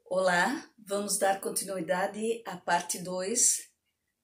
Olá, vamos dar continuidade à parte 2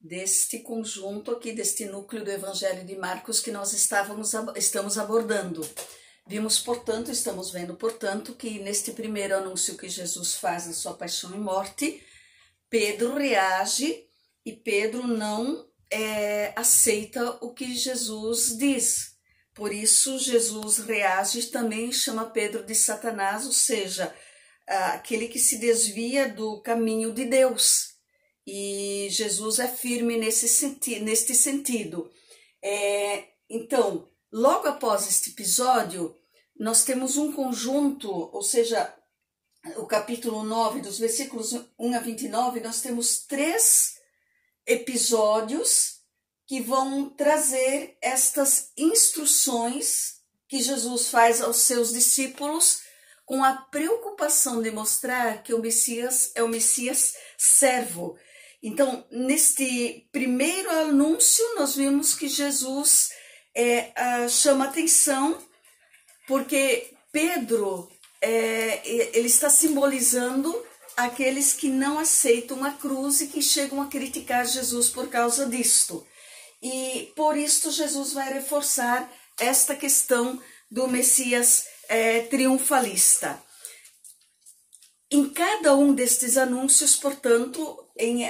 deste conjunto aqui, deste núcleo do Evangelho de Marcos que nós estamos abordando. Estamos vendo, portanto, que neste primeiro anúncio que Jesus faz da sua paixão e morte, Pedro reage e Pedro não aceita o que Jesus diz. Por isso, Jesus reage e também chama Pedro de Satanás, ou seja, aquele que se desvia do caminho de Deus. E Jesus é firme neste sentido. Então, logo após este episódio, nós temos um conjunto, ou seja, o capítulo 9, dos versículos 1 a 29, nós temos 3 episódios que vão trazer estas instruções que Jesus faz aos seus discípulos com a preocupação de mostrar que o Messias é o Messias servo. Então, neste primeiro anúncio, nós vimos que Jesus chama atenção porque Pedro ele está simbolizando aqueles que não aceitam a cruz e que chegam a criticar Jesus por causa disto. E por isso Jesus vai reforçar esta questão do Messias triunfalista. Em cada um destes anúncios, portanto, em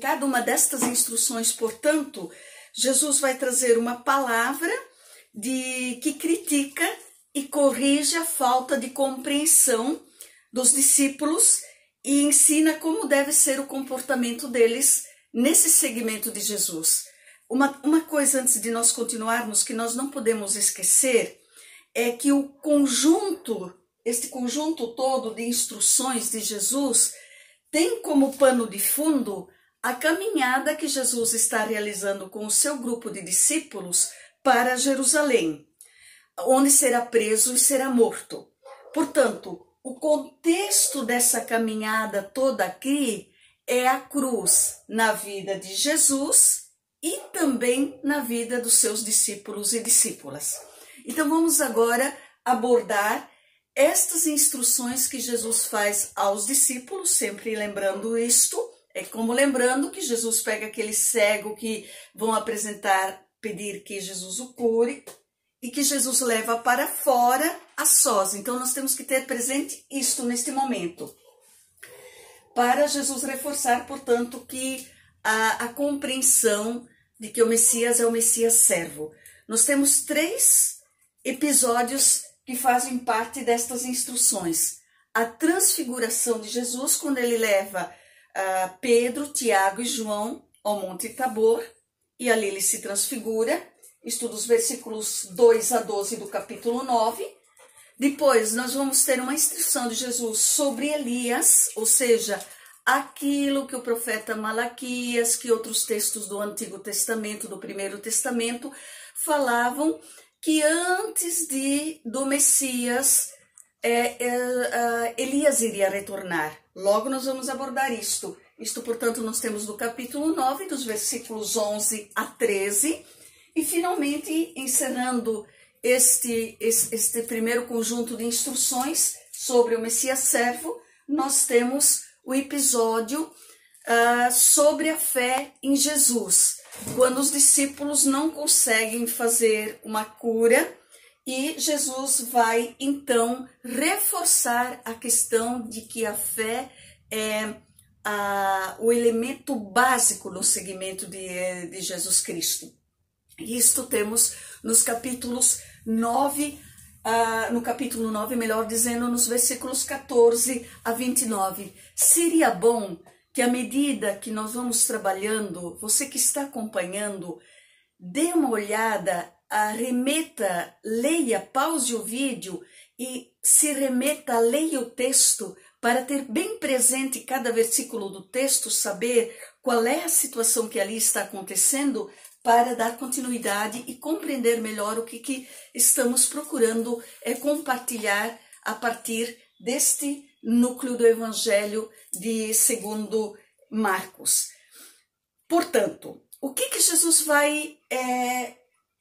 cada uma destas instruções, portanto, Jesus vai trazer uma palavra que critica e corrige a falta de compreensão dos discípulos e ensina como deve ser o comportamento deles nesse segmento de Jesus. Uma coisa antes de nós continuarmos que nós não podemos esquecer é que este conjunto todo de instruções de Jesus tem como pano de fundo a caminhada que Jesus está realizando com o seu grupo de discípulos para Jerusalém, onde será preso e será morto. Portanto, o contexto dessa caminhada toda aqui é a cruz na vida de Jesus e também na vida dos seus discípulos e discípulas. Então vamos agora abordar estas instruções que Jesus faz aos discípulos, sempre lembrando isto, é como lembrando que Jesus pega aquele cego que vão pedir que Jesus o cure e que Jesus leva para fora a sós. Então nós temos que ter presente isto neste momento, para Jesus reforçar, portanto, que a compreensão de que o Messias é o Messias servo. Nós temos 3 episódios que fazem parte destas instruções. A transfiguração de Jesus, quando ele leva Pedro, Tiago e João ao Monte Tabor, e ali ele se transfigura, isto dos versículos 2 a 12 do capítulo 9. Depois nós vamos ter uma instrução de Jesus sobre Elias, ou seja, aquilo que o profeta Malaquias, que outros textos do Antigo Testamento, do Primeiro Testamento, falavam que antes do Messias, Elias iria retornar. Logo nós vamos abordar isto. Isto, portanto, nós temos do capítulo 9, dos versículos 11 a 13. E, finalmente, encerrando este primeiro conjunto de instruções sobre o Messias servo, nós temos o episódio sobre a fé em Jesus, quando os discípulos não conseguem fazer uma cura e Jesus vai então reforçar a questão de que a fé é o elemento básico no segmento de Jesus Cristo. Isto temos nos capítulos 9, no capítulo 9, melhor dizendo, nos versículos 14 a 29. Seria bom que à medida que nós vamos trabalhando, você que está acompanhando, dê uma olhada, remeta, leia, pause o vídeo e se remeta, leia o texto para ter bem presente cada versículo do texto, saber qual é a situação que ali está acontecendo, para dar continuidade e compreender melhor o que estamos procurando compartilhar a partir deste núcleo do Evangelho de segundo Marcos. Portanto, o que Jesus vai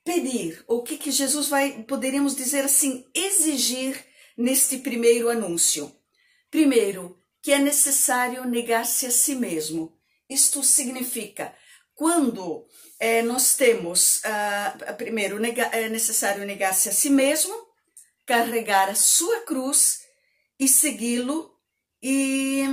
pedir, ou o que Jesus vai, poderíamos dizer assim, exigir neste primeiro anúncio. Primeiro, que é necessário negar-se a si mesmo. Isto significa, quando nós temos, primeiro, é necessário negar-se a si mesmo, carregar a sua cruz e segui-lo, e,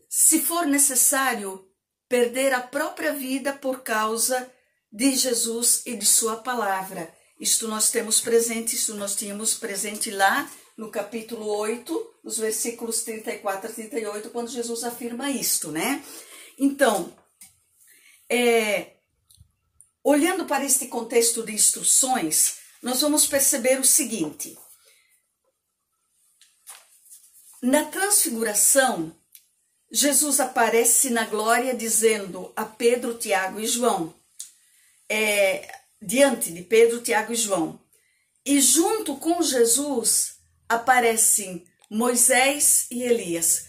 se for necessário, perder a própria vida por causa de Jesus e de sua palavra. Isto nós temos presente, isto nós tínhamos presente lá no capítulo 8, nos versículos 34 a 38, quando Jesus afirma isto, né? Então, olhando para este contexto de instruções, nós vamos perceber o seguinte: na transfiguração, Jesus aparece na glória dizendo a Pedro, Tiago e João, diante de Pedro, Tiago e João, e junto com Jesus aparecem Moisés e Elias.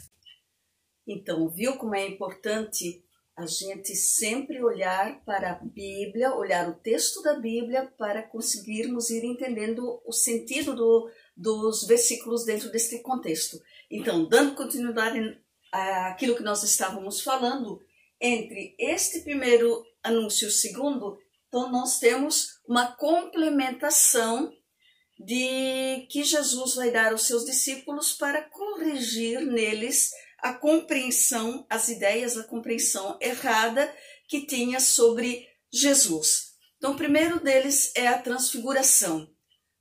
Então, viu como é importante a gente sempre olhar para a Bíblia, olhar o texto da Bíblia para conseguirmos ir entendendo o sentido dos versículos dentro deste contexto. Então, dando continuidade àquilo que nós estávamos falando, entre este primeiro anúncio e o segundo, então nós temos uma complementação de que Jesus vai dar aos seus discípulos para corrigir neles a compreensão, as ideias, a compreensão errada que tinha sobre Jesus. Então, o primeiro deles é a transfiguração.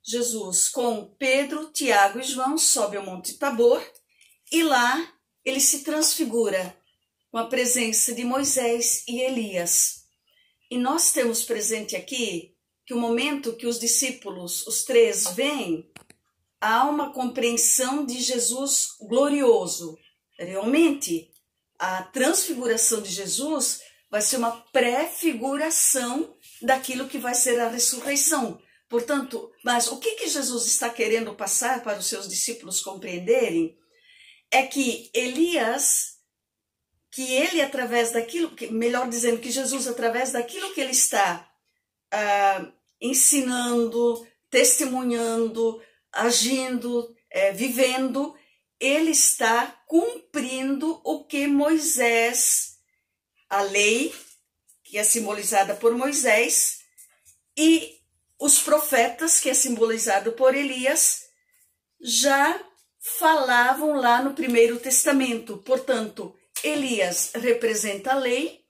Jesus, com Pedro, Tiago e João, sobe ao Monte Tabor e lá ele se transfigura com a presença de Moisés e Elias. E nós temos presente aqui que o momento que os discípulos, os três, vêm, há uma compreensão de Jesus glorioso. Realmente, a transfiguração de Jesus vai ser uma pré-figuração daquilo que vai ser a ressurreição. Portanto, mas o que Jesus está querendo passar para os seus discípulos compreenderem é que Elias, que ele através daquilo, melhor dizendo, que Jesus através daquilo que ele está ensinando, testemunhando, agindo, vivendo, ele está cumprindo o que Moisés, a lei, que é simbolizada por Moisés, e os profetas, que é simbolizado por Elias, já falavam lá no Primeiro Testamento. Portanto, Elias representa a lei,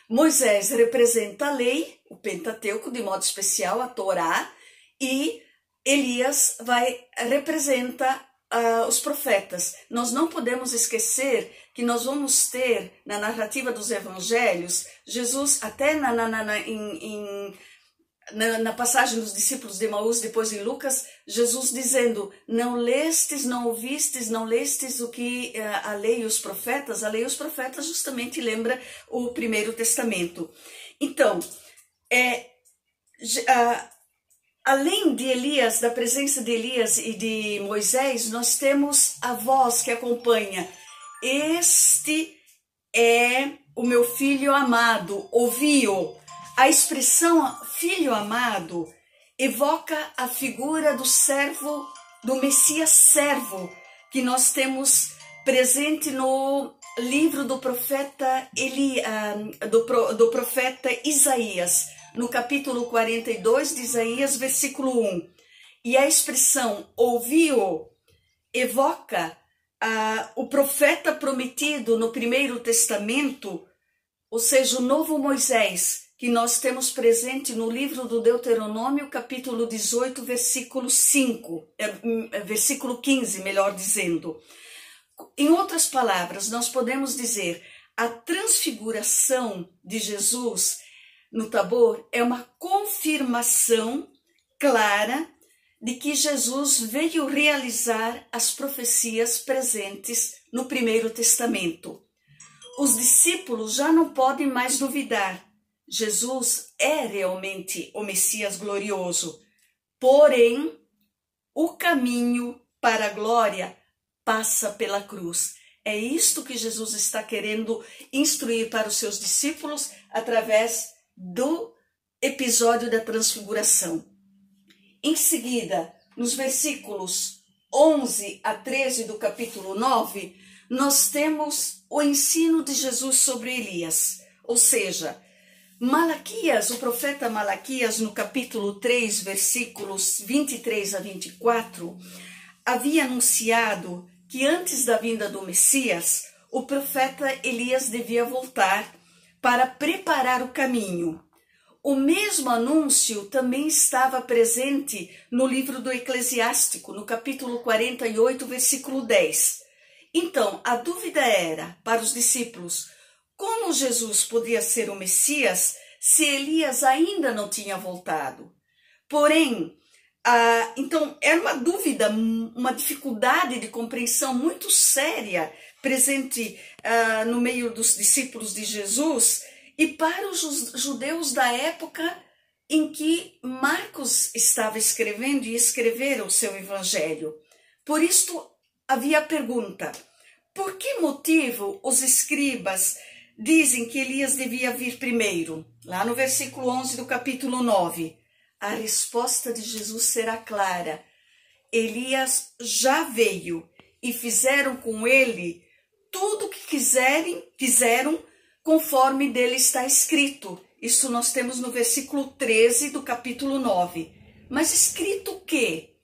Moisés representa a lei, o Pentateuco, de modo especial, a Torá, e Elias representa os profetas. Nós não podemos esquecer que nós vamos ter na narrativa dos evangelhos, Jesus, até na passagem dos discípulos de Emaús, depois em Lucas, Jesus dizendo, não lestes, não ouvistes, não lestes o que a lei e os profetas justamente lembra o Primeiro Testamento. Então, além de Elias, da presença de Elias e de Moisés, nós temos a voz que acompanha. Este é o meu filho amado, ouvi-o. A expressão filho amado evoca a figura do servo, do Messias servo, que nós temos presente no livro do profeta do profeta Isaías, no capítulo 42 de Isaías, versículo 1. E a expressão ouvi-o evoca o profeta prometido no Primeiro Testamento, ou seja, o novo Moisés, que nós temos presente no livro do Deuteronômio, capítulo 18, versículo 15, melhor dizendo. Em outras palavras, nós podemos dizer, a transfiguração de Jesus no Tabor é uma confirmação clara de que Jesus veio realizar as profecias presentes no Primeiro Testamento. Os discípulos já não podem mais duvidar. Jesus é realmente o Messias glorioso. Porém, o caminho para a glória passa pela cruz. É isto que Jesus está querendo instruir para os seus discípulos através do episódio da transfiguração. Em seguida, nos versículos 11 a 13 do capítulo 9, nós temos o ensino de Jesus sobre Elias. Ou seja, Malaquias, o profeta Malaquias, no capítulo 3, versículos 23 a 24, havia anunciado que antes da vinda do Messias, o profeta Elias devia voltar para preparar o caminho. O mesmo anúncio também estava presente no livro do Eclesiástico, no capítulo 48, versículo 10. Então, a dúvida era, para os discípulos, como Jesus podia ser o Messias se Elias ainda não tinha voltado? Porém, então era uma dúvida, uma dificuldade de compreensão muito séria presente no meio dos discípulos de Jesus e para os judeus da época em que Marcos estava escrevendo e escreveram o seu evangelho. Por isto havia a pergunta: por que motivo os escribas dizem que Elias devia vir primeiro? Lá no versículo 11 do capítulo 9, a resposta de Jesus será clara. Elias já veio e fizeram com ele tudo o que fizeram conforme dele está escrito. Isso nós temos no versículo 13 do capítulo 9. Mas escrito o quê?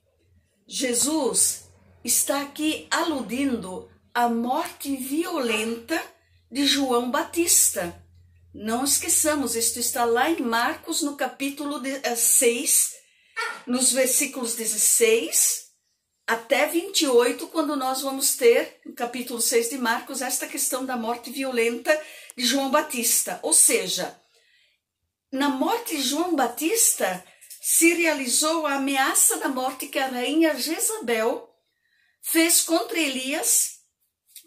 Jesus está aqui aludindo à morte violenta de João Batista. Não esqueçamos, isto está lá em Marcos, no capítulo 6, nos versículos 16 até 28, quando nós vamos ter, no capítulo 6 de Marcos, esta questão da morte violenta de João Batista. Ou seja, na morte de João Batista se realizou a ameaça da morte que a rainha Jezabel fez contra Elias,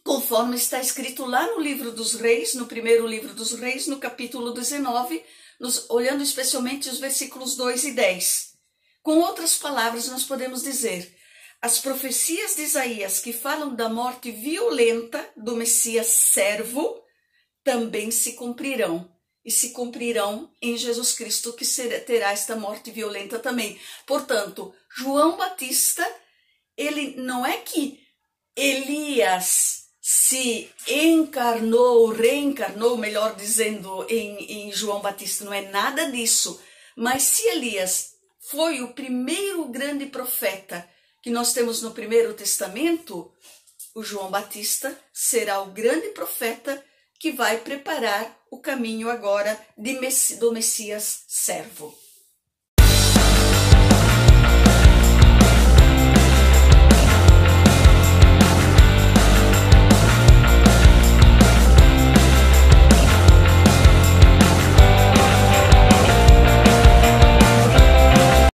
conforme está escrito lá no livro dos reis, no primeiro livro dos reis, no capítulo 19, olhando especialmente os versículos 2 e 10. Com outras palavras, nós podemos dizer, as profecias de Isaías que falam da morte violenta do Messias servo também se cumprirão. E se cumprirão em Jesus Cristo, que terá esta morte violenta também. Portanto, João Batista, ele não é que Elias se encarnou, reencarnou, melhor dizendo, em João Batista. Não é nada disso. Mas se Elias foi o primeiro grande profeta que nós temos no Primeiro Testamento, o João Batista será o grande profeta que vai preparar o caminho agora do Messias servo.